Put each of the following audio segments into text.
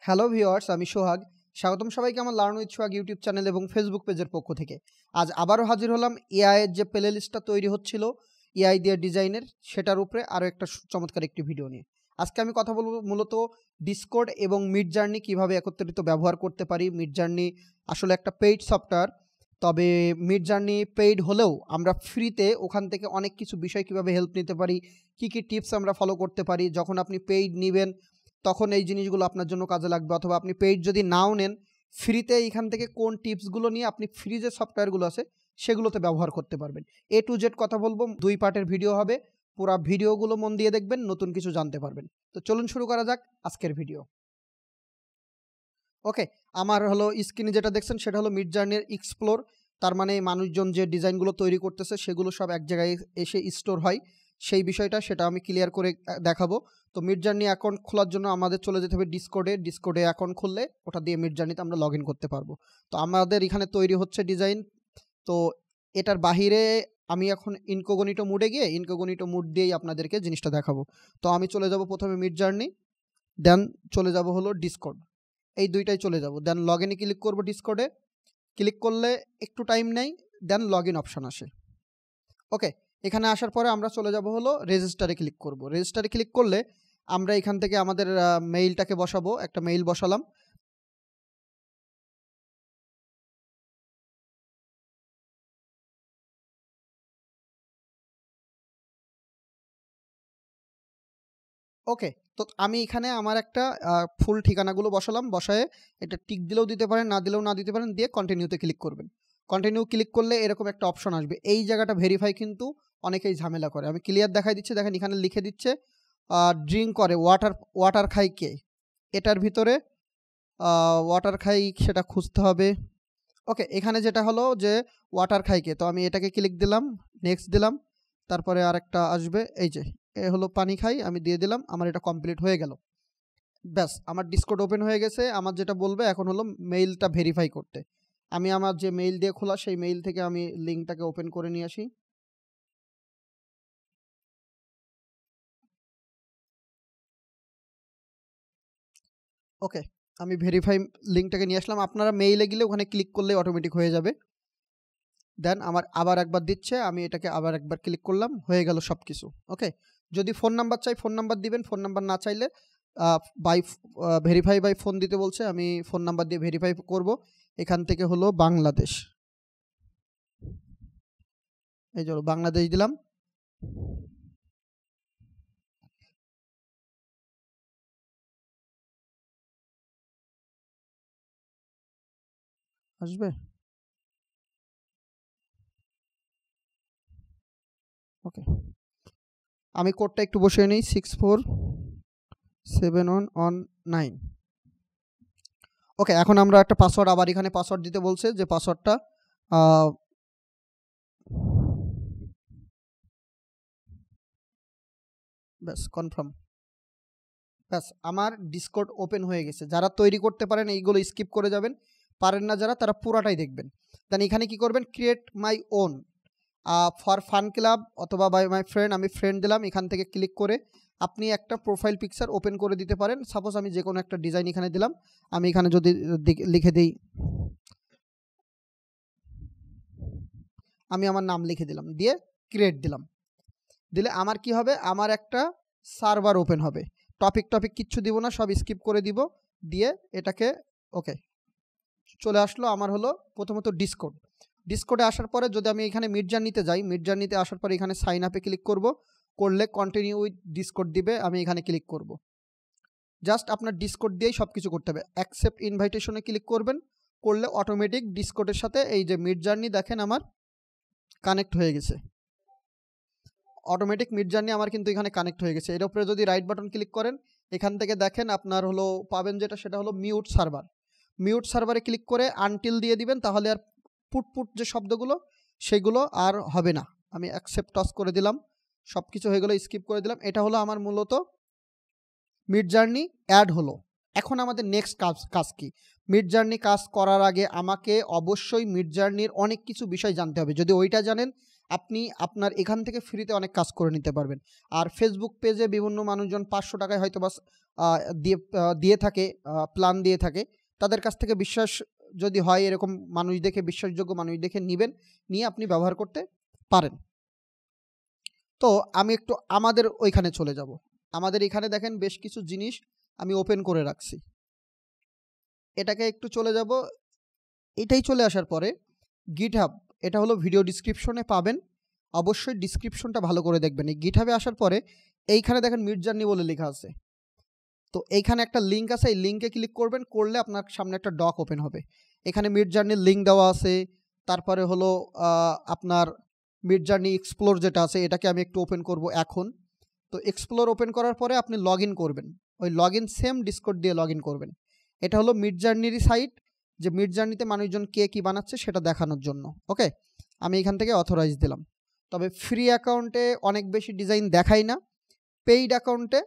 Hello viewers, আমি সোহাগ। স্বাগতম সবাইকে আমার learn with Sohag YouTube channel এবং ফেসবুক পেজের পক্ষ থেকে। আজ আবারও হাজির হলাম এআই এর যে প্লে লিস্টটা তৈরি হচ্ছিল এআই দিয়ে ডিজাইনের, সেটার উপরে আরও একটা চমৎকার একটি ভিডিও নিয়ে। আজকে আমি কথা বলবো মূলত ডিসকর্ড এবং মিড জার্নি কীভাবে একত্রিত ব্যবহার করতে পারি। মিড জার্নি আসলে একটা পেইড সফটওয়্যার, তবে মিড জার্নি পেইড হলেও আমরা ফ্রিতে ওখান থেকে অনেক কিছু বিষয় কীভাবে হেল্প নিতে পারি, কী কী টিপস আমরা ফলো করতে পারি। যখন আপনি পেইড নেবেন তখন এই জিনিসগুলো আপনার জন্য কাজে লাগবে, অথবা আপনি পেইড যদি নাও নেন, ফ্রিতে এইখান থেকে কোন টিপসগুলো নিয়ে আপনি ফ্রি যে সফটওয়্যারগুলো আছে সেগুলোতে ব্যবহার করতে পারবেন। এ টু জেড কথা বলবো, 2 পার্টের ভিডিও হবে। পুরো ভিডিওগুলো মন দিয়ে দেখবেন, নতুন কিছু জানতে পারবেন। তো চলুন শুরু করা যাক আজকের ভিডিও। ওকে, আমার হলো স্ক্রিনে যেটা দেখছেন সেটা হলো মিড জার্নির এক্সপ্লোর। তার মানে মানুষজন যে ডিজাইনগুলো তৈরি করতেছে সেগুলো সব এক জায়গায় এসে স্টোর হয়, সেই বিষয়টা সেটা আমি ক্লিয়ার করে দেখাবো। তো মিড জার্নি অ্যাকাউন্ট খোলার জন্য আমাদের চলে যেতে হবে ডিসকর্ডে অ্যাকাউন্ট খুললে ওটা দিয়ে মিড জার্নিতে আমরা লগ ইন করতে পারবো। তো আমাদের এখানে তৈরি হচ্ছে ডিজাইন। তো এটার বাহিরে আমি এখন ইনকোগনিটো মুডে গিয়ে ইনকোগনিটো মুড দিয়েই আপনাদেরকে জিনিসটা দেখাবো। তো আমি চলে যাব প্রথমে মিড জার্নি, দেন চলে যাব হলো ডিসকর্ড, এই দুইটাই চলে যাব। দেন লগ ইনে ক্লিক করবো। ডিসকর্ডে ক্লিক করলে একটু টাইম নেয়, দেন লগ ইন অপশান আসে। ওকে, এখানে আসার পরে আমরা চলে যাব হলো রেজিস্টারে ক্লিক করব। রেজিস্টারে ক্লিক করলে আমরা এখান থেকে আমাদের মেইলটাকে বসাবো। একটা মেইল বসালাম। ওকে, তো আমি এখানে আমার একটা ফুল ঠিকানাগুলো বসালাম। বসায়ে এটা টিক দিলেও দিতে পারেন, না দিলেও না দিতে পারেন, দিয়ে কন্টিনিউতে ক্লিক করবেন। কন্টিনিউ ক্লিক করলে এরকম একটা অপশন আসবে। এই জায়গাটা ভেরিফাই কিন্তু অনেকেই ঝামেলা করে। আমি ক্লিয়ার দেখাই দিচ্ছি, দেখেন এখানে লিখে দিচ্ছে ড্রিঙ্ক করে ওয়াটার খাই কে, এটার ভিতরে ওয়াটার খাই সেটা খুঁজতে হবে। ওকে, এখানে যেটা হলো যে ওয়াটার খাইকে, তো আমি এটাকে ক্লিক দিলাম, নেক্সট দিলাম, তারপরে আরেকটা আসবে, এই যে এ হলো পানি খাই, আমি দিয়ে দিলাম। আমার এটা কমপ্লিট হয়ে গেল। ব্যাস, আমার ডিসকর্ড ওপেন হয়ে গেছে। আমার যেটা বলবে এখন হলো মেইলটা ভেরিফাই করতে। আমি আমার যে মেইল দিয়ে খোলা সেই মেইল থেকে আমি লিঙ্কটাকে ওপেন করে নিয়ে আসি। ওকে, আমি ভেরিফাই লিঙ্কটাকে নিয়ে আসলাম। আপনারা মেইলে গেলে ওখানে ক্লিক করলে অটোমেটিক হয়ে যাবে। দেন আমার আবার একবার দিচ্ছে, আমি এটাকে আবার একবার ক্লিক করলাম, হয়ে গেল সব কিছু। ওকে, যদি ফোন নাম্বার চাই ফোন নাম্বার দিবেন, ফোন নাম্বার না চাইলে ভেরিফাই বাই ফোন দিতে বলছে, আমি ফোন নাম্বার দিয়ে ভেরিফাই করব। এখান থেকে হলো বাংলাদেশ, এই যে বাংলাদেশ দিলাম। আসবে, ওকে, আমি কোডটা একটু বসিয়ে নিই, 647119। ওকে, এখন আমরা একটা পাসওয়ার্ড, আবার এখানে পাসওয়ার্ড দিতে বলছে, যে পাসওয়ার্ডটা ব্যাস কনফার্ম। ব্যাস, আমার ডিসকর্ড ওপেন হয়ে গেছে। যারা তৈরি করতে পারেন এইগুলো স্কিপ করে যাবেন, পারেন না যারা, তারা পুরাটাই দেখবেন। দেন এখানে কি করবেন, create my own for fun club অথবা বাই মাই ফ্রেন্ড, আমি ফ্রেন্ড দিলাম। এখান থেকে ক্লিক করে আপনি একটা প্রোফাইল পিকচার ওপেন করে দিতে পারেন। সাপোজ আমি যে কোনো একটা ডিজাইন এখানে দিলাম। আমি এখানে যদি লিখে দিই, আমি আমার নাম লিখে দিলাম, দিয়ে ক্রিয়েট দিলাম। দিলে আমার কি হবে, আমার একটা সার্ভার ওপেন হবে। টপিক কিচ্ছু দিব না, সব স্কিপ করে দিব। দিয়ে এটাকে ওকে চলে আসলো। আমার হলো প্রথমত ডিসকর্ডে আসার পরে যদি আমি এখানে মিড জার্নিতে যাই, মিড জার্নিতে আসার পরে এখানে সাইন আপে ক্লিক করব। করলে কন্টিনিউ উইথ ডিসকর্ড দিবে, আমি এখানে ক্লিক করব। জাস্ট আপনার ডিসকর্ড দিয়েই সব কিছু করতে হবে। অ্যাকসেপ্ট ইনভাইটেশনে ক্লিক করবেন, করলে অটোমেটিক ডিসকর্ডের সাথে এই যে মিড জার্নি দেখেন আমার কানেক্ট হয়ে গেছে। অটোমেটিক মিড জার্নি আমার কিন্তু এখানে কানেক্ট হয়ে গেছে। এর উপরে যদি রাইট বাটন ক্লিক করেন, এখান থেকে দেখেন আপনার হলো পাবেন যেটা, সেটা হলো মিউট সার্ভার। মিউট সার্ভারে ক্লিক করে আনটিল দিয়ে দিবেন, তাহলে আর পুট যে শব্দগুলো সেগুলো আর হবে না। আমি অ্যাকসেপ্ট টস করে দিলাম, সব কিছু হয়ে গেলো, স্কিপ করে দিলাম। এটা হলো আমার মূলত মিড জার্নি অ্যাড হলো। এখন আমাদের নেক্সট কাজ কি, মিড জার্নি কাজ করার আগে আমাকে অবশ্যই মিড জার্নির অনেক কিছু বিষয় জানতে হবে। যদি ওইটা জানেন, আপনি আপনার এখান থেকে ফ্রিতে অনেক কাজ করে নিতে পারবেন। আর ফেসবুক পেজে বিভিন্ন মানুষজন ৫০০ টাকায় হয়তো বাস দিয়ে থাকে, প্ল্যান দিয়ে থাকে। তাদের কাছ থেকে বিশ্বাস যদি হয়, এরকম মানুষ দেখে, বিশ্বাসযোগ্য মানুষ দেখে নিবেন, নিয়ে আপনি ব্যবহার করতে পারেন। তো আমি একটু আমাদের ওইখানে চলে যাব। আমাদের এখানে দেখেন বেশ কিছু জিনিস আমি ওপেন করে রাখছি। এটাকে একটু চলে যাব। এটাই চলে আসার পরে GitHub, এটা হলো ভিডিও ডিসক্রিপশনে পাবেন। অবশ্যই ডিসক্রিপশনটা ভালো করে দেখবেন। এই GitHub-এ আসার পরে এইখানে দেখেন মিডজার্নি বলে লেখা আছে। তো এইখানে একটা লিঙ্ক আছে, এই লিঙ্কে ক্লিক করবেন, করলে আপনার সামনে একটা ডক ওপেন হবে। এখানে মিডজার্নির লিঙ্ক দেওয়া আছে। তারপরে হলো আপনার মিডজার্নি এক্সপ্লোর যেটা আছে, এটাকে আমি একটু ওপেন করব এখন। তো এক্সপ্লোর ওপেন করার পরে আপনি লগ ইন করবেন। ওই লগ ইন সেম ডিসকর্ড দিয়ে লগ ইন করবেন। এটা হলো মিডজার্নিরই সাইট, যে মিডজার্নিতে মানুষজন কে কী বানাচ্ছে সেটা দেখানোর জন্য। ওকে, আমি এখান থেকে অথরাইজ দিলাম। তবে ফ্রি অ্যাকাউন্টে অনেক বেশি ডিজাইন দেখাই না, পেইড অ্যাকাউন্টে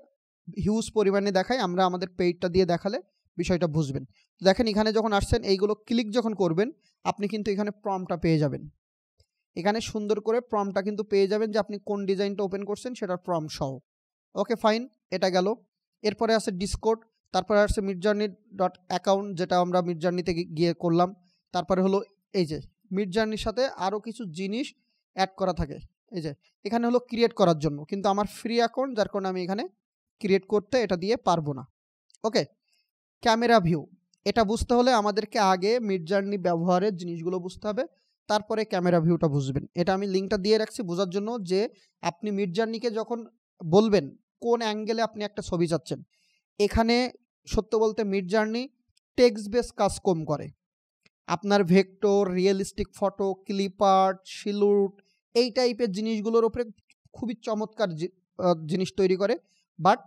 হিউজ পরিমাণে দেখাই। আমরা আমাদের পেইডটা দিয়ে দেখালে বিষয়টা বুঝবেন। দেখেন এখানে যখন আসছেন, এইগুলো ক্লিক যখন করবেন, আপনি কিন্তু এখানে প্রম্পটটা পেয়ে যাবেন। এখানে সুন্দর করে প্রম্পটটা কিন্তু পেয়ে যাবেন যে আপনি কোন ডিজাইনটা ওপেন করছেন সেটার প্রম্পট সহ। ওকে ফাইন, এটা গেল। এরপরে আছে ডিসকর্ড, তারপরে আসছে midjourney.account, যেটা আমরা মিডজার্নিতে গিয়ে করলাম। তারপরে হলো এই যে মিডজার্নির সাথে আরও কিছু জিনিস অ্যাড করা থাকে। এই যে এখানে হলো ক্রিয়েট করার জন্য, কিন্তু আমার ফ্রি অ্যাকাউন্ট, যার কারণে আমি এখানে ক্রিয়েট করতে এটা দিয়ে পারবো না। ওকে, ক্যামেরা ভিউ, এটা বুঝতে হলে আমাদেরকে আগে মিডজার্নি ব্যবহারের জিনিসগুলো বুঝতে হবে, তারপরে ক্যামেরা ভিউটা বুঝবেন। এটা আমি লিঙ্কটা দিয়ে রাখছি বোঝার জন্য, যে আপনি মিডজার্নিকে যখন বলবেন কোন অ্যাঙ্গেলে আপনি একটা ছবি চাচ্ছেন, এখানে সত্য বলতে মিডজার্নি টেক্সট বেস কাজ কম করে। আপনার vector, realistic photo, clip art, silhouette, এই টাইপের জিনিসগুলোর উপরে খুবই চমৎকার জিনিস তৈরি করে। বাট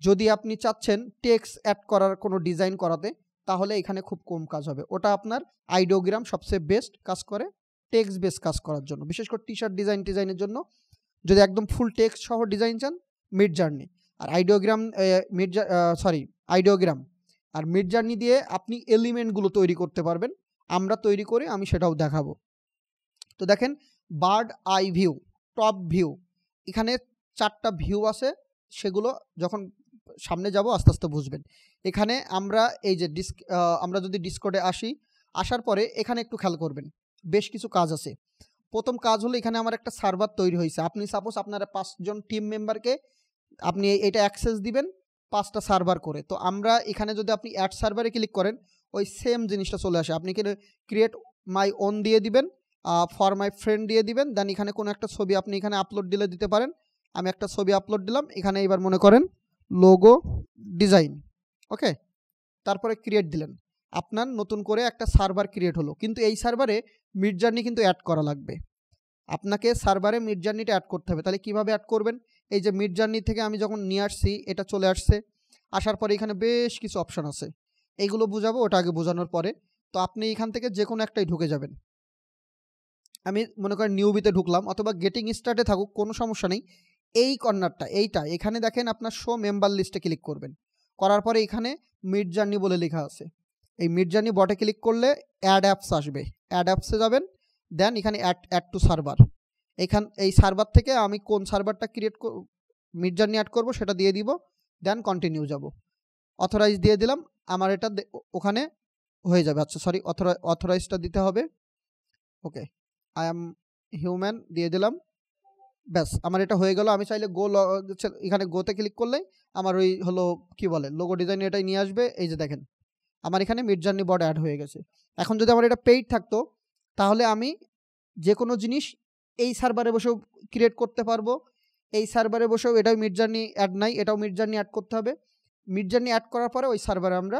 যদি আপনি চাচ্ছেন টেক্সট অ্যাড করার কোনো ডিজাইন করাতে, তাহলে এখানে খুব কম কাজ হবে। ওটা আপনার আইডিওগ্রাম সবচেয়ে বেস্ট কাজ করে টেক্সট বেস কাজ করার জন্য, বিশেষ করে টি শার্ট ডিজাইনের জন্য। যদি একদম ফুল টেক্সট সহ ডিজাইন চান, মিডজার্নি। আর আইডিওগ্রাম আর মিডজার্নি দিয়ে আপনি এলিমেন্টগুলো তৈরি করতে পারবেন। আমরা তৈরি করি, আমি সেটাও দেখাবো। তো দেখেন bird eye view, top view, এখানে 4টা ভিউ আছে। সেগুলো যখন সামনে যাব আস্তে আস্তে বুঝবেন। এখানে আমরা এই যে আমরা যদি ডিসকর্ডে আসার পরে এখানে একটু খেয়াল করবেন, বেশ কিছু কাজ আছে। প্রথম কাজ হলো এখানে আমার একটা সার্ভার তৈরি হয়েছে। আপনি সাপোজ আপনারা 5 জন টিম মেম্বারকে আপনি এটা অ্যাক্সেস দিবেন 5টা সার্ভার করে। তো আমরা এখানে যদি আপনি অ্যাড সার্ভারে ক্লিক করেন, ওই সেম জিনিসটা চলে আসে। আপনি ক্রিয়েট মাই ওন দিয়ে দিবেন, ফর মাই ফ্রেন্ড দিয়ে দিবেন, দেন এখানে কোনো একটা ছবি আপনি এখানে আপলোড দিতে পারেন। আমি একটা ছবি আপলোড দিলাম এখানে, এবার মনে করেন লোগো ডিজাইন। ওকে, তারপরে ক্রিয়েট দিলেন, আপনার নতুন করে একটা সার্ভার ক্রিয়েট হলো। কিন্তু এই সার্ভারে মিডজার্নি কিন্তু অ্যাড করা লাগবে। আপনাকে সার্ভারে মিডজার্নিটা অ্যাড করতে হবে। তাহলে কিভাবে অ্যাড করবেন? এই যে মিডজার্নি থেকে আমি যখন নিয়ে আসছি, এটা চলে আসছে। আসার পরে এখানে বেশ কিছু অপশান আছে, এইগুলো বুঝাবো, ওটা আগে বোঝানোর পরে। তো আপনি এখান থেকে যে কোনো একটাই ঢুকে যাবেন। আমি মনে করেন নিউবিতে ঢুকলাম, অথবা গেটিং স্টার্টে থাকুক, কোনো সমস্যা নেই। এই কর্নারটা, এখানে দেখেন আপনার শো মেম্বার লিস্টে ক্লিক করবেন। করার পরে এখানে মিডজার্নি বলে লেখা আছে। এই মিডজার্নি বটে ক্লিক করলে অ্যাড অ্যাপস আসবে, অ্যাড অ্যাপসে যাবেন। দেন এখানে অ্যাড টু সার্ভার, এই সার্ভার থেকে আমি কোন সার্ভারটা মিডজার্নি অ্যাড করব সেটা দিয়ে দিব। দেন কন্টিনিউ যাব, অথরাইজ দিয়ে দিলাম, আমার এটা ওখানে হয়ে যাবে। আচ্ছা সরি, অথরাইজটা দিতে হবে। ওকে, আই অ্যাম হিউম্যান দিয়ে দিলাম, ব্যাস আমার এটা হয়ে গেল। আমি চাইলে এখানে গোতে ক্লিক করলেই আমার ওই হলো কি বলে লোগো ডিজাইন এটাই নিয়ে আসবে। এই যে দেখেন আমার এখানে মিডজার্নি বট অ্যাড হয়ে গেছে। এখন যদি আমার এটা পেইড থাকতো, তাহলে আমি যে কোনো জিনিস এই সার্ভারে বসেও ক্রিয়েট করতে পারবো। এই সার্ভারে বসেও এটাও মিডজার্নি অ্যাড নাই, এটাও মিডজার্নি অ্যাড করতে হবে। মিডজার্নি অ্যাড করার পরে ওই সার্ভারে আমরা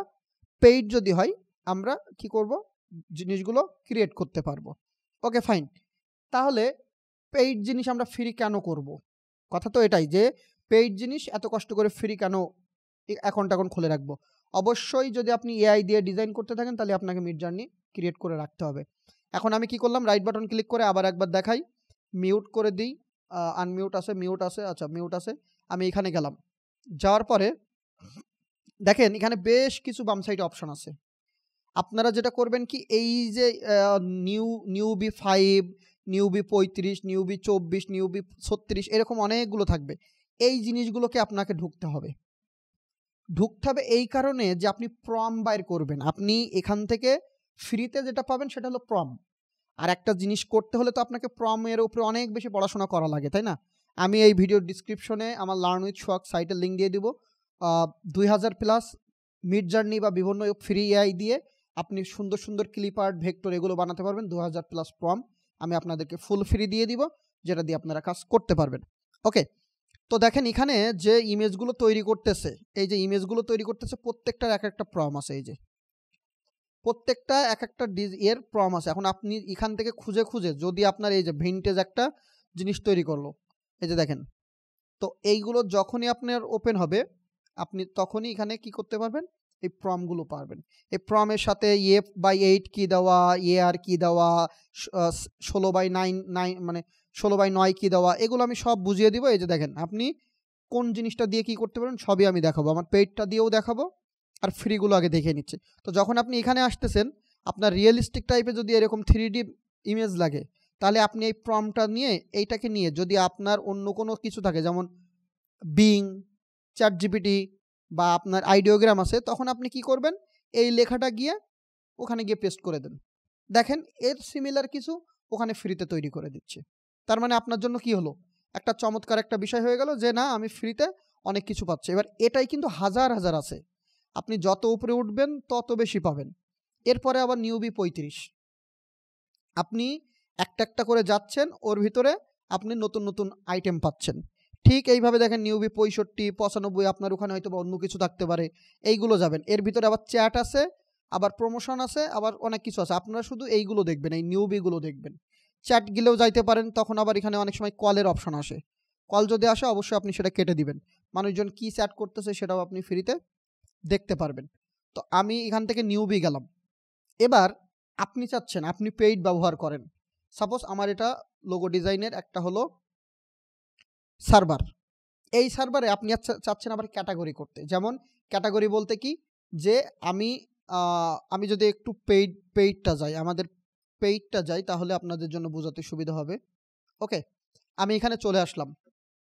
পেইড যদি হয়, আমরা কি করব, জিনিসগুলো ক্রিয়েট করতে পারবো। ওকে ফাইন, তাহলে পেইড জিনিস আমরা ফ্রি কেন করব? কথা তো এটাই যে পেইড জিনিস এত কষ্ট করে ফ্রি কেন এখন খুলে রাখবো? অবশ্যই যদি আপনি এআই দিয়ে ডিজাইন করতে থাকেন, তাহলে আপনাকে মিডজার্নি ক্রিয়েট করে রাখতে হবে। এখন আমি কি করলাম, রাইট বাটন ক্লিক করে আবার একবার দেখাই, মিউট করে দিই। আনমিউট আছে, মিউট আছে, আচ্ছা মিউট আছে। আমি এখানে গেলাম, যাওয়ার পরে দেখেন এখানে বেশ কিছু বাম সাইডে অপশন আছে। আপনারা যেটা করবেন কি, এই যে নিউবি 5, নিউবি 35, নিউবি 24, নিউবি 36 এরকম অনেকগুলো থাকবে। এই জিনিসগুলোকে আপনাকে ঢুকতে হবে এই কারণে যে আপনি প্রম বাইর করবেন। আপনি এখান থেকে ফ্রিতে যেটা পাবেন সেটা হলো প্রম। আর একটা জিনিস করতে হলে তো আপনাকে প্রমের উপরে অনেক বেশি পড়াশোনা করা লাগে, তাই না? আমি এই ভিডিওর ডিসক্রিপশনে আমার লার্ন উইথ সোহাগ সাইটের লিঙ্ক দিয়ে দিব। 2000+ মিড জার্নি বা বিভিন্ন ফ্রি এআই দিয়ে আপনি সুন্দর সুন্দর ক্লিপ আর্ট, ভেক্টর এগুলো বানাতে পারবেন। 2000+ প্রম আমি আপনাদেরকে ফুল ফ্রি দিয়ে দিব, যেটা দিয়ে আপনারা কাজ করতে পারবেন। ওকে, তো দেখেন এখানে যে ইমেজগুলো তৈরি করতেছে, এই যে ইমেজগুলো তৈরি করতেছে প্রত্যেকটার এক একটা প্রম আছে। এই যে প্রত্যেকটা এক একটা এর প্রম আছে। এখন আপনি এখান থেকে খুঁজে খুঁজে যদি আপনার এই যে ভিনটেজ একটা জিনিস তৈরি করলো, এই যে দেখেন, তো এইগুলো যখনই আপনার ওপেন হবে আপনি তখনই এখানে কি করতে পারবেন, এই প্রমগুলো পারবেন। এই প্রমের সাথে F/8 কি দেওয়া, AR কি দেওয়া, 16/9 মানে 16/9 কি দেওয়া, এগুলো আমি সব বুঝিয়ে দিব। এই যে দেখেন আপনি কোন জিনিসটা দিয়ে কি করতে পারবেন সবই আমি দেখাবো। আমার পেইডটা দিয়েও দেখাবো, আর ফ্রিগুলো আগে দেখে নিচ্ছে। তো যখন আপনি এখানে আসতেছেন, আপনার রিয়েলিস্টিক টাইপের যদি এরকম 3D ইমেজ লাগে, তাহলে আপনি এই প্রমটা নিয়ে এইটাকে নিয়ে যদি আপনার অন্য কোনো কিছু থাকে, যেমন বিং, চ্যাটজিপিটি বা আপনার আইডিওগ্রাম আছে, তখন আপনি কি করবেন, এই লেখাটা গিয়ে ওখানে গিয়ে পেস্ট করে দেন। দেখেন এর সিমিলার কিছু ওখানে ফ্রিতে তৈরি করে দিচ্ছে। তার মানে আপনার জন্য কি হলো, একটা চমৎকার একটা বিষয় হয়ে গেল যে না, আমি ফ্রিতে অনেক কিছু পাচ্ছি। এবার এটাই কিন্তু হাজার হাজার আছে, আপনি যত উপরে উঠবেন তত বেশি পাবেন। এরপরে আবার নিউবি 35, আপনি একটা একটা করে যাচ্ছেন, ওর ভিতরে আপনি নতুন নতুন আইটেম পাচ্ছেন। ঠিক এইভাবে দেখেন নিউবি 65, 95, আপনার ওখানে হয়তো বা অন্য কিছু থাকতে পারে, এইগুলো যাবেন। এর ভিতরে আবার চ্যাট আছে, আবার প্রমোশন আছে, আবার অনেক কিছু আছে। আপনারা শুধু এইগুলো দেখবেন, এই নিউবিগুলো দেখবেন। চ্যাট গিলেও যাইতে পারেন, তখন আবার এখানে অনেক সময় কলের অপশন আসে। কল যদি আসে অবশ্যই আপনি সেটা কেটে দিবেন, মানুষজন কি চ্যাট করতেছে সেটাও আপনি ফ্রিতে দেখতে পারবেন। তো আমি এখান থেকে নিউবি গেলাম। এবার আপনি চাচ্ছেন আপনি পেইড ব্যবহার করেন। সাপোজ আমার এটা লোগো ডিজাইনের একটা হলো সার্ভার, এই সার্ভারে আপনি চাচ্ছেন আবার ক্যাটাগরি করতে। যেমন ক্যাটাগরি বলতে কি, যে আমি যদি একটু পেইডটা যাই, আমাদের পেইডটা যাই, তাহলে আপনাদের জন্য বোঝাতে সুবিধা হবে। ওকে, আমি এখানে চলে আসলাম।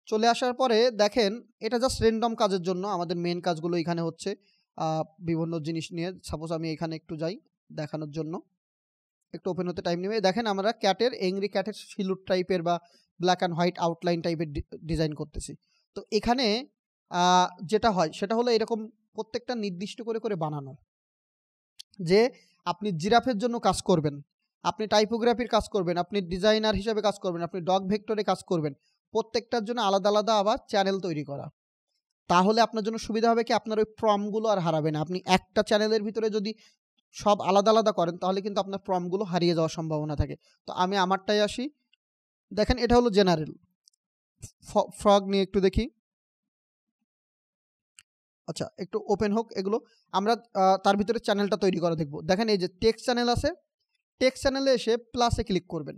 চলে আসার পরে দেখেন এটা জাস্ট র্যান্ডম কাজের জন্য, আমাদের মেন কাজগুলো এখানে হচ্ছে বিভিন্ন জিনিস নিয়ে। সাপোজ আমি এখানে একটু যাই দেখানোর জন্য, একটু ওপেন হতে টাইম নেবে। দেখেন আমরা এংরি ক্যাটের সিলুট টাইপের বা ব্ল্যাক অ্যান্ড হোয়াইট আউটলাইন টাইপের ডিজাইন করতেছি। তো এখানে যেটা হয় সেটা হলো এরকম প্রত্যেকটা নির্দিষ্ট করে করে বানানো, যে আপনি জিরাফের জন্য কাজ করবেন, আপনি টাইপোগ্রাফির কাজ করবেন, আপনি ডিজাইনার হিসেবে কাজ করবেন, আপনি ডগ ভেক্টরে কাজ করবেন, প্রত্যেকটার জন্য আলাদা আলাদা আবার চ্যানেল তৈরি করা। তাহলে আপনার জন্য সুবিধা হবে কি, আপনার ওই প্রমগুলো আর হারাবে না। আপনি একটা চ্যানেলের ভিতরে যদি সব আলাদা আলাদা করেন, তাহলে কিন্তু আপনার প্রমগুলো হারিয়ে যাওয়ার সম্ভাবনা থাকে। তো আমি আমারটাই আসি। দেখেন এটা হলো জেনারেল। ফ্রগ নিয়ে একটু দেখি। আচ্ছা, একটু ওপেন হোক এগুলো, আমরা তার ভিতরে চ্যানেলটা তৈরি করা দেখব। দেখেন এই যে টেক্সট চ্যানেল আছে, টেক্সট চ্যানেলে এসে প্লাসে ক্লিক করবেন।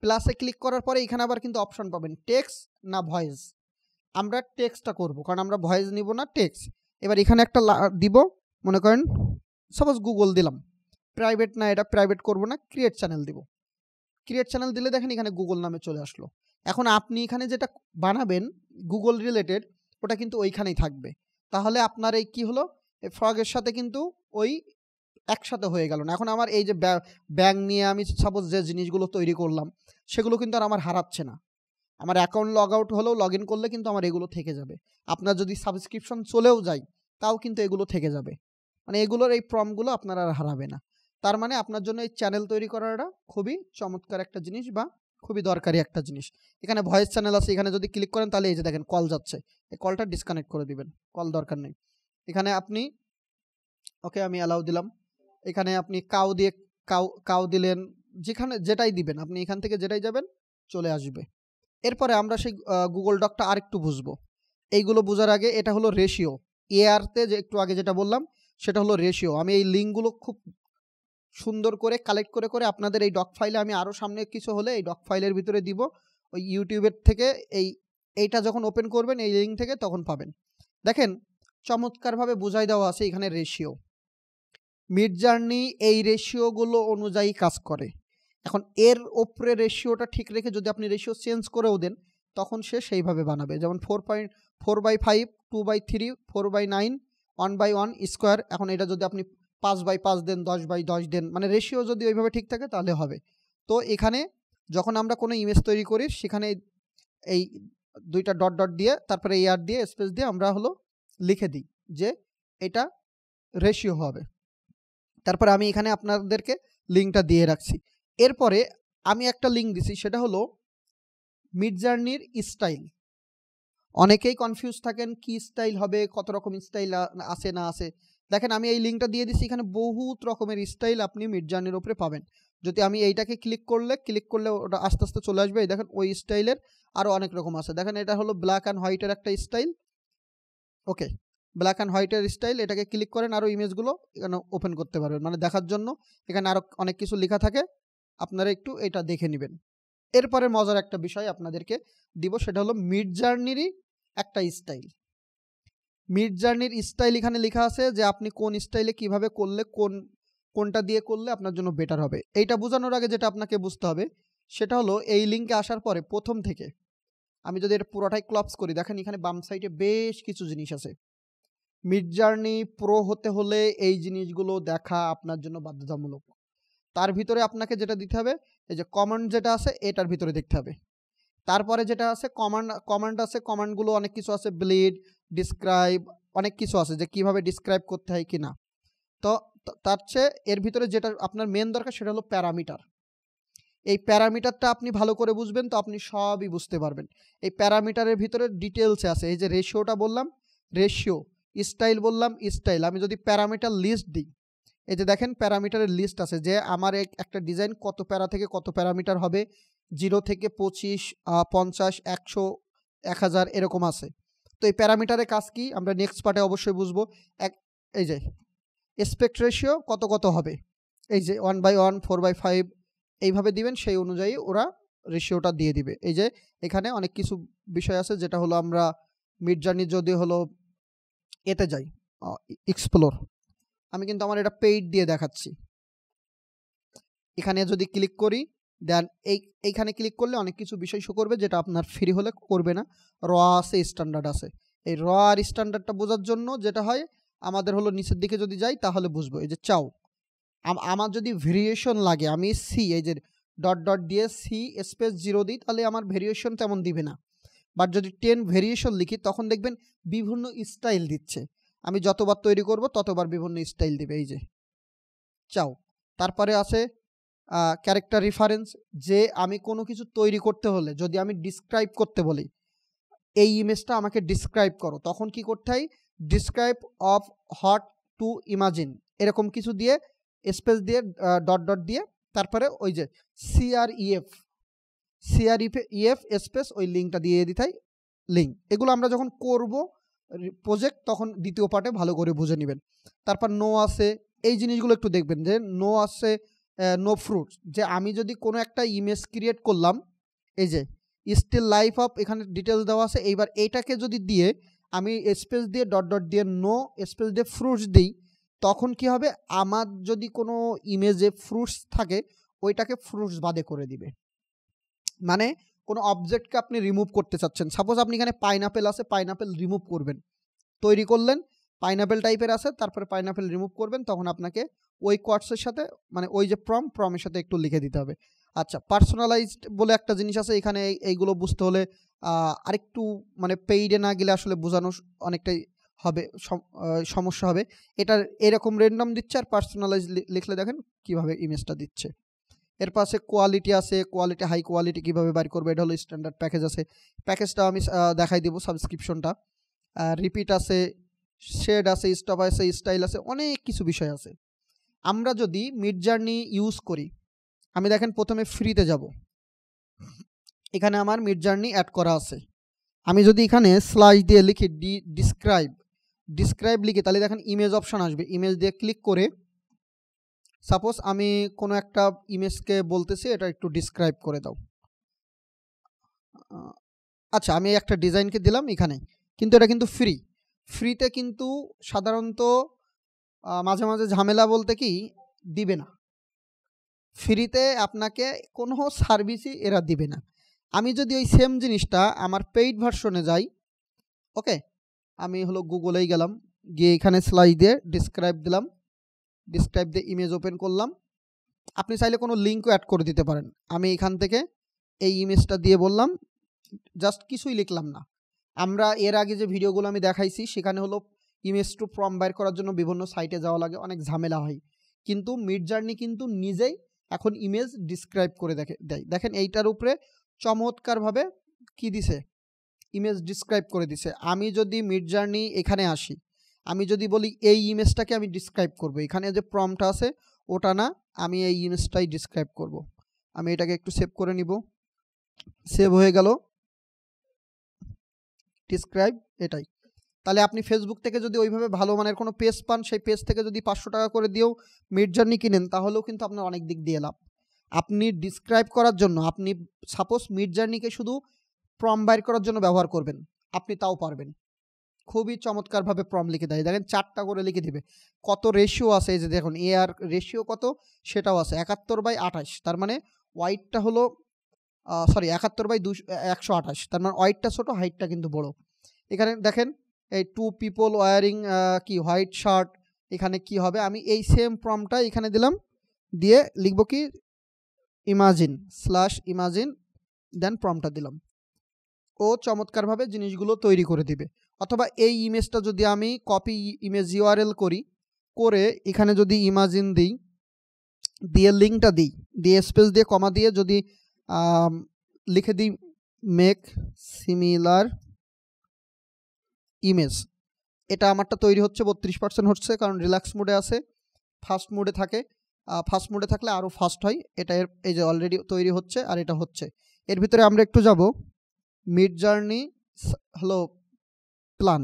প্লাসে ক্লিক করার পরে এখানে আবার কিন্তু অপশন পাবেন টেক্সট না ভয়েস। আমরা টেক্সটটা করব, কারণ আমরা ভয়েস নিব না, টেক্সট। এবার এখানে একটা দিব, মনে করেন সাপোজ গুগল দিলাম। প্রাইভেট না, এটা প্রাইভেট করব না, ক্রিয়েট চ্যানেল দিব। ক্রিয়েট চ্যানেল দিলে দেখেন এখানে গুগল নামে চলে আসলো। এখন আপনি এখানে যেটা বানাবেন গুগল রিলেটেড, ওটা কিন্তু ওইখানেই থাকবে। তাহলে আপনার এই কি হলো, এই ফ্রগের সাথে কিন্তু ওই একসাথে হয়ে গেল না। এখন আমার এই যে ব্যাংক নিয়ে আমি সাপোজ যে জিনিসগুলো তৈরি করলাম, সেগুলো কিন্তু আর আমার হারাচ্ছে না। আমার অ্যাকাউন্ট লগ আউট হলেও লগ ইন করলে কিন্তু আমার এগুলো থেকে যাবে। আপনার যদি সাবস্ক্রিপশন চলেও যায়, তাও কিন্তু এগুলো থেকে যাবে। মানে এগুলোর এই প্রমগুলো আপনার আর হারাবে না। তার মানে আপনার জন্য এই চ্যানেল তৈরি করাটা খুবই চমৎকার একটা জিনিস বা খুবই দরকারি একটা জিনিস। এখানে ভয়েস চ্যানেল আছে, এখানে যদি ক্লিক করেন তাহলে এই যে দেখেন কল যাচ্ছে, এই কলটা ডিসকানেক্ট করে দিবেন, কল দরকার নেই। এখানে আপনি ওকে আমি অ্যালাউ দিলাম। এখানে আপনি কাউ দিলেন, যেখানে যেটাই দিবেন আপনি এখান থেকে যেটাই যাবেন চলে আসবে। এরপরে আমরা সেই গুগল ডকটা আরেকটু বুঝবো। এইগুলো বোঝার আগে এটা হলো রেশিও। এআরতে যে একটু আগে যেটা বললাম সেটা হলো রেশিও। আমি এই লিঙ্কগুলো খুব সুন্দর করে কালেক্ট করে করে আপনাদের এই ডক ফাইলে আমি আরও সামনে কিছু হলে এই ডক ফাইলের ভিতরে দিব। ওই ইউটিউবের থেকে এইটা যখন ওপেন করবেন এই লিঙ্ক থেকে তখন পাবেন। দেখেন চমৎকারভাবে বুঝাই দেওয়া আছে এখানে রেশিও। মিড জার্নি এই রেশিওগুলো অনুযায়ী কাজ করে। এখন এর ওপরে রেশিওটা ঠিক রেখে যদি আপনি রেশিও চেঞ্জ করেও দেন তখন সে সেইভাবে বানাবে। যেমন 4.4/5, 2/3, 4/9, 1/1 স্কোয়ার। এখন এটা যদি আপনি 5/5 দেন, 10/10 দেন, মানে রেশিও যদি ওইভাবে ঠিক থাকে তাহলে হবে। তো এখানে যখন আমরা কোনো ইমেজ তৈরি করি সেখানে এই দুইটা ডট ডট দিয়ে তারপরে এআর দিয়ে স্পেস দিয়ে আমরা হলো লিখে দিই যে এটা রেশিও হবে। তারপরে আমি এখানে আপনাদেরকে লিঙ্কটা দিয়ে রাখছি। এরপরে আমি একটা লিঙ্ক দিছি, সেটা হলো মিডজার্নির স্টাইল। অনেকেই কনফিউজ থাকেন কি স্টাইল হবে, কত রকম স্টাইল আছে না আছে। দেখেন আমি এই লিঙ্কটা দিয়ে দিছি, এখানে বহুত রকমের স্টাইল আপনি মিডজার্নির উপরে পাবেন। যদি আমি এইটাকে ক্লিক করলে ওটা আস্তে আস্তে চলে আসবে। এই দেখেন ওই স্টাইলের আরও অনেক রকম আছে। দেখেন এটা হলো ব্ল্যাক অ্যান্ড হোয়াইটের একটা স্টাইল। ওকে, ব্ল্যাক অ্যান্ড হোয়াইটের স্টাইল, এটাকে ক্লিক করেন, আরও ইমেজগুলো এখানে ওপেন করতে পারবেন, মানে দেখার জন্য। এখানে আরও অনেক কিছু লেখা থাকে, আপনারা একটু এটা দেখে নেবেন। এরপরে মজার একটা বিষয় আপনাদেরকে দিব, সেটা হলো মিডজার্নিরই একটা স্টাইল। মিডজার্নির স্টাইল এখানে লেখা আছে যে আপনি কোন স্টাইলে কিভাবে করলে কোনটা দিয়ে করলে আপনার জন্য বেটার হবে। এইটা বোঝানোর আগে যেটা আপনাকে বুঝতে হবে সেটা হলো এই লিঙ্কে আসার পরে প্রথম থেকে আমি যদি এটা পুরোটাই ক্লপস করি, দেখেন এখানে বাম সাইডে বেশ কিছু জিনিস আছে। মিডজার্নি প্রো হতে হলে এই জিনিসগুলো দেখা আপনার জন্য বাধ্যতামূলক। তার ভিতরে আপনাকে যেটা দিতে হবে, এই যে কমান্ড যেটা আছে এটার ভিতরে দেখতে হবে। তারপরে যেটা আছে কমান্ড আছে, কমান্ডগুলো অনেক কিছু আছে, ব্লিড, ডিসক্রাইব, অনেক কিছু আছে যে কিভাবে ডিসক্রাইব করতে হয় কি না। তো তার চেয়ে এর ভিতরে যেটা আপনার মেন দরকার সেটা হলো প্যারামিটার। এই প্যারামিটারটা আপনি ভালো করে বুঝবেন তো আপনি সবই বুঝতে পারবেন। এই প্যারামিটারের ভিতরে ডিটেলসে আছে, এই যে রেশিওটা বললাম রেশিও, স্টাইল বললাম স্টাইল। আমি যদি প্যারামিটার লিস্ট দিই, এই যে দেখেন প্যারামিটারের লিস্ট আছে যে আমার একটা ডিজাইন কত প্যারা থেকে কত প্যারামিটার হবে, 0 থেকে 25, 50, 100, 1000 এরকম আছে। তো এই প্যারামিটারের কাজ কি আমরা নেক্সট পার্টে অবশ্যই বুঝবো। এই যে এসপেক্ট রেশিও কত কত হবে, এই যে 1/1, 4/5 এইভাবে দিবেন, সেই অনুযায়ী ওরা রেশিওটা দিয়ে দিবে। এই যে এখানে অনেক কিছু বিষয় আছে যেটা হলো আমরা মিডজার্নি যদি হলো এতে যাই এক্সপ্লোর, আমি কিন্তু আমার এটা পেইড দিয়ে দেখাচ্ছি। এখানে যদি ক্লিক করি দেন এইখানে ক্লিক করলে অনেক কিছু বিষয় শো করবে যেটা আপনার ফ্রি হলে করবে না। র আছে, স্ট্যান্ডার্ড আছে। এই র আর স্ট্যান্ডার্ডটা বোঝার জন্য যেটা হয় আমাদের হলো নিচের দিকে যদি যাই তাহলে বুঝবো। এই যে চাও, আমার যদি ভেরিয়েশন লাগে আমি সি, এই যে ডট ডট দিয়ে সি স্পেস 0 দিই তাহলে আমার ভেরিয়েশন তেমন দিবে না। বাট যদি 10 ভেরিয়েশন লিখি তখন দেখবেন বিভিন্ন স্টাইল দিচ্ছে। আমি যতবার তৈরি করব ততবার বিভিন্ন স্টাইল দিবে। এই যে চাও। তারপরে আছে ক্যারেক্টার রেফারেন্স, যে আমি কোনো কিছু তৈরি করতে হলে যদি আমি ডিসক্রাইব করতে বলি এই ইমেজটা আমাকে ডিসক্রাইব করো, তখন কি করতে হয়, describe of hot to imagine এরকম কিছু দিয়ে স্পেস দিয়ে ডট ডট দিয়ে তারপরে ওই যে সিআরইএফ স্পেস ওই লিঙ্কটা দিয়ে দিতে হয় লিঙ্ক। এগুলো আমরা যখন করব প্রজেক্ট তখন দ্বিতীয় পার্টে ভালো করে বুঝে নেবেন। তারপর নো আছে, এই জিনিসগুলো একটু দেখবেন যে নো আছে, নো ফ্রুটস, যে আমি যদি কোনো একটা ইমেজ ক্রিয়েট করলাম, এই যে স্টিল লাইফ অফ এখানে ডিটেলস দেওয়া আছে। এইবার এইটাকে যদি দিয়ে আমি স্পেস দিয়ে ডট ডট দিয়ে নো স্পেস দিয়ে ফ্রুটস দিই তখন কি হবে, আমার যদি কোনো ইমেজে ফ্রুটস থাকে ওইটাকে ফ্রুটস বাদে করে দিবে। মানে কোনো অবজেক্টকে আপনি রিমুভ করতে চাচ্ছেন, সাপোজ আপনি এখানে পাইনাপেল আছে, পাইনাপেল রিমুভ করবেন, তৈরি করলেন পাইনাপেল টাইপের আছে, তারপরে পাইনাপেল রিমুভ করবেন, তখন আপনাকে ওই কোয়ার্ডসের সাথে মানে ওই যে প্রমের সাথে একটু লিখে দিতে হবে। আচ্ছা, পার্সোনালাইজড বলে একটা জিনিস আছে এখানে, এইগুলো বুঝতে হলে আরেকটু মানে পেইডে না গেলে আসলে বোঝানো অনেকটাই হবে সমস্যা হবে। এটার এরকম র্যান্ডম দিচ্ছে আর পার্সোনালাইজ লিখলে দেখেন কিভাবে ইমেজটা দিচ্ছে। এর পাশে কোয়ালিটি আছে, কোয়ালিটি হাই কোয়ালিটি কীভাবে বাইর করবে, এটা হলো স্ট্যান্ডার্ড প্যাকেজ আছে, প্যাকেজটা আমি দেখাই দিব সাবস্ক্রিপশনটা। রিপিট আছে, শেড আছে, স্টপ আছে, স্টাইল আছে, অনেক কিছু বিষয় আছে। আমরা যদি মিডজার্নি ইউজ করি, আমি দেখেন প্রথমে ফ্রিতে যাব, এখানে আমার মিডজার্নি অ্যাড করা আছে। আমি যদি এখানে স্লাইড দিয়ে লিখি ডিসক্রাইব লিখি তাহলে দেখেন ইমেজ অপশন আসবে, ইমেজ দিয়ে ক্লিক করে সাপোজ আমি কোনো একটা ইমেজকে বলতেছি এটা একটু ডিসক্রাইব করে দাও। আচ্ছা, আমি একটা ডিজাইনকে দিলাম এখানে, কিন্তু এটা কিন্তু ফ্রিতে কিন্তু সাধারণত মাঝে মাঝে ঝামেলা বলতে কি দিবে না, ফ্রিতে আপনাকে কোনো সার্ভিসই এরা দিবে না। আমি যদি ওই সেম জিনিসটা আমার পেইড ভার্সনে যাই, ওকে, আমি হলো গুগলেই গেলাম, গিয়ে এখানে স্লাইড দিয়ে ডিসক্রাইব দিলাম, ডিসক্রাইব দিয়ে ইমেজ ওপেন করলাম। আপনি চাইলে কোনো লিঙ্কও অ্যাড করে দিতে পারেন। আমি এখান থেকে এই ইমেজটা দিয়ে বললাম, জাস্ট কিছুই লিখলাম না। আমরা এর আগে যে ভিডিওগুলো আমি দেখাইছি সেখানে হলো ইমেজ টু প্রম্পট বের করার জন্য বিভিন্ন সাইটে যাওয়া লাগে, অনেক ঝামেলা হয়। কিন্তু মিডজার্নি কিন্তু নিজেই এখন ইমেজ ডিসক্রাইব করে দেয়। দেখেন এইটার উপরে চমৎকারভাবে কি দিছে, ইমেজ ডিসক্রাইব করে দিছে। আমি যদি মিডজার্নি এখানে আসি, আমি যদি বলি এই ইমেজটাকে আমি ডিসক্রাইব করব, এখানে যে প্রম্পট আছে ওটা না, আমি এই ইমেজটাই ডিসক্রাইব করব। আমি এটাকে একটু সেভ করে নিব, সেভ হয়ে গেল, ডিসক্রাইব এটাই। তাহলে আপনি ফেসবুক থেকে যদি ওইভাবে ভালো মানের কোনো পেজ পান, সেই পেজ থেকে যদি 500 টাকা করে দিয়েও মিডজার্নি কিনেন, তাহলেও কিন্তু আপনার অনেক দিক দিয়ে লাভ। আপনি ডিসক্রাইব করার জন্য, আপনি সাপোজ মিডজার্নিকে শুধু প্রম্পট বাইর করার জন্য ব্যবহার করবেন, আপনি তাও পারবেন। খুবই চমৎকারভাবে প্রম্পট লিখে দেয়। দেখেন 4টা করে লিখে দিবে। কত রেশিও আছে, এই যে দেখুন এ আর রেশিও কত সেটাও আছে, 71/28। তার মানে ওয়াইডটা হলো 71/128। তার মানে ওয়াইডটা ছোট, হাইটটা কিন্তু বড়। এখানে দেখেন এই 2 পিপল ওয়ারিং কি হোয়াইট শার্ট, এখানে কি হবে, আমি এই সেম প্রম্পটটা এখানে দিলাম, দিয়ে লিখব কি ইমাজিন দেন প্রম্পটটা দিলাম, ও চমৎকারভাবে জিনিসগুলো তৈরি করে দিবে। অথবা এই ইমেজটা যদি আমি কপি ইমেজ ইউআরএল করে এখানে যদি ইমাজিন দিই, দিয়ে লিঙ্কটা দিই, দিয়ে স্পেস দিয়ে কমা দিয়ে যদি লিখে দিই মেক সিমিলার ইমেজ, এটা আমারটা তৈরি হচ্ছে 32% হচ্ছে, কারণ রিল্যাক্স মোডে আছে। ফাস্ট মোডে থাকে, ফাস্ট মোডে থাকলে আরও ফাস্ট হয়। এটা এই যে অলরেডি তৈরি হচ্ছে আর এটা হচ্ছে। এর ভিতরে আমরা একটু যাব মিডজার্নি হলো প্ল্যান,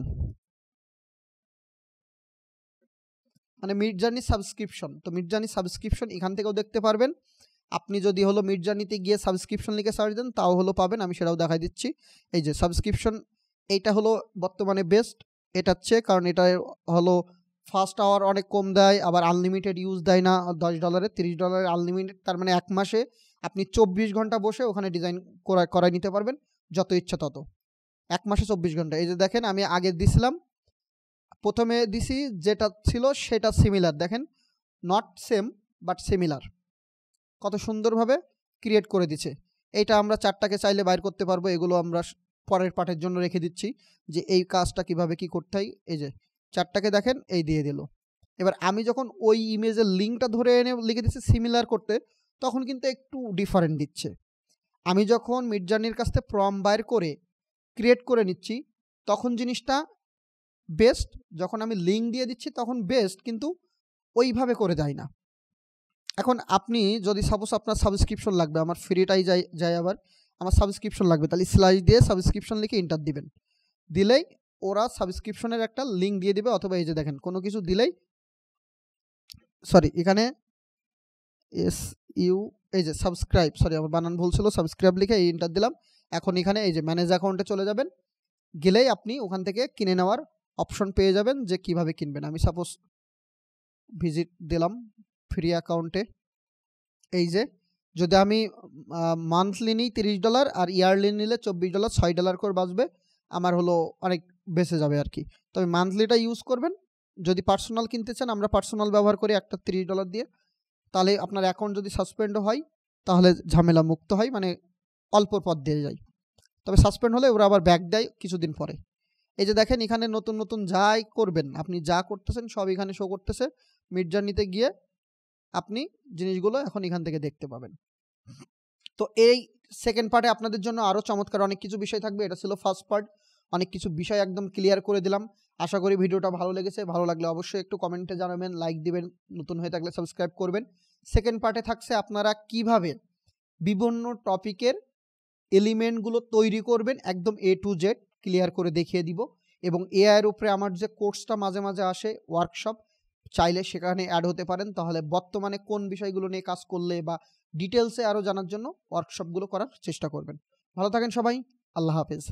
মানে মিডজার্নি সাবস্ক্রিপশন। তো মিডজার্নি সাবস্ক্রিপশন এখান থেকেও দেখতে পারবেন। আপনি যদি হলো মিডজার্নিতে গিয়ে সাবস্ক্রিপশন লিখে সার্চ দেন তাও হলো পাবেন, আমি সেটাও দেখাই দিচ্ছি। এই যে সাবস্ক্রিপশন, এইটা হলো বর্তমানে বেস্ট এটার চেয়ে, কারণ এটা হলো ফার্স্ট আওয়ার অনেক কম দেয়, আবার আনলিমিটেড ইউজ দেয় না। $10 $30 আনলিমিটেড, তার মানে 1 মাসে আপনি 24 ঘন্টা বসে ওখানে ডিজাইন করাই নিতে পারবেন, যত ইচ্ছা তত। 1 মাসে 24 ঘন্টা। এই যে দেখেন আমি আগে দিছিলাম, প্রথমে দিছি যেটা ছিল সেটা সিমিলার, দেখেন নট সেম বাট সিমিলার, কত সুন্দরভাবে ক্রিয়েট করে দিচ্ছে। এইটা আমরা 4টাকে চাইলে বাইর করতে পারবো, এগুলো আমরা পরের পাঠের জন্য রেখে দিচ্ছি যে এই কাজটা কিভাবে কি করতে হয়। এই যে 4টাকে দেখেন এই দিয়ে দিল। এবার আমি যখন ওই ইমেজের লিঙ্কটা ধরে এনে লিখে দিচ্ছি সিমিলার করতে, তখন কিন্তু একটু ডিফারেন্ট দিচ্ছে। আমি যখন মিডজার্নির কাছ থেকে প্রম্পট বাইর করে ক্রিয়েট করে নিচ্ছি তখন জিনিসটা বেস্ট, যখন আমি লিঙ্ক দিয়ে দিচ্ছি তখন বেস্ট, কিন্তু ওইভাবে করে দেয় না। এখন আপনি যদি সাপোজ আপনার সাবস্ক্রিপশন লাগবে, আমার ফ্রিটাই যায় আবার আমার সাবস্ক্রিপশন লাগবে, তাহলে স্ল্যাশ দিয়ে সাবস্ক্রিপশন লিখে এন্টার দিবেন, দিলেই ওরা সাবস্ক্রিপশনের একটা লিঙ্ক দিয়ে দিবে। অথবা এই যে দেখেন কোনো কিছু দিলেই, এখানে এই যে সাবস্ক্রাইব, আমার বানান ভুল ছিল, সাবস্ক্রাইব লিখে এই এন্টার দিলাম। এখন এখানে এই যে ম্যানেজ অ্যাকাউন্টে চলে যাবেন, গেলেই আপনি ওখান থেকে কিনে নেওয়ার অপশন পেয়ে যাবেন যে কিভাবে কিনবেন। আমি সাপোজ ভিজিট দিলাম ফ্রি অ্যাকাউন্টে। এই যে যদি আমি মান্থলি নিই $30 আর ইয়ারলি নিলে $24, $6 করে বাঁচবে, আমার হলো অনেক বেঁচে যাবে আর কি। তবে মান্থলিটা ইউজ করবেন। যদি পার্সোনাল কিনতে চান, আমরা পার্সোনাল ব্যবহার করি একটা $30 দিয়ে, তাহলে আপনার অ্যাকাউন্ট যদি সাসপেন্ডও হয় তাহলে ঝামেলা মুক্ত হয়, মানে অল্প পথ দিয়ে যায়। তবে সাসপেন্ড হলে ওরা আবার ব্যাক দেয় কিছুদিন পরে। এই যে দেখেন এখানে নতুন নতুন যাই করবেন, আপনি যা করতেছেন সব এখানে শো করতেছে। মিডজার্নিতে গিয়ে আপনি জিনিসগুলো এখন এখান থেকে দেখতে পাবেন। তো এই সেকেন্ড পার্টে আপনাদের জন্য আরও চমৎকার অনেক কিছু বিষয় থাকবে। এটা ছিল ফার্স্ট পার্ট, অনেক কিছু বিষয় একদম ক্লিয়ার করে দিলাম। আশা করি ভিডিওটা ভালো লেগেছে। ভালো লাগলে অবশ্যই একটু কমেন্টে জানাবেন, লাইক দিবেন, নতুন হয়ে থাকলে সাবস্ক্রাইব করবেন। সেকেন্ড পার্টে থাকছে আপনারা কিভাবে বিভিন্ন টপিকের এলিমেন্টগুলো তৈরি করবেন, একদম A to Z ক্লিয়ার করে দেখিয়ে দিব। এবং AI এর উপরে আমার যে কোর্সটা মাঝে মাঝে আসে ওয়ার্কশপ, চাইলে সেখানে অ্যাড হতে পারেন। তাহলে বর্তমানে কোন বিষয়গুলো নিয়ে কাজ করলে বা ডিটেলসে আরও জানার জন্য ওয়ার্কশপগুলো করার চেষ্টা করবেন। ভালো থাকেন সবাই, আল্লাহ হাফেজ।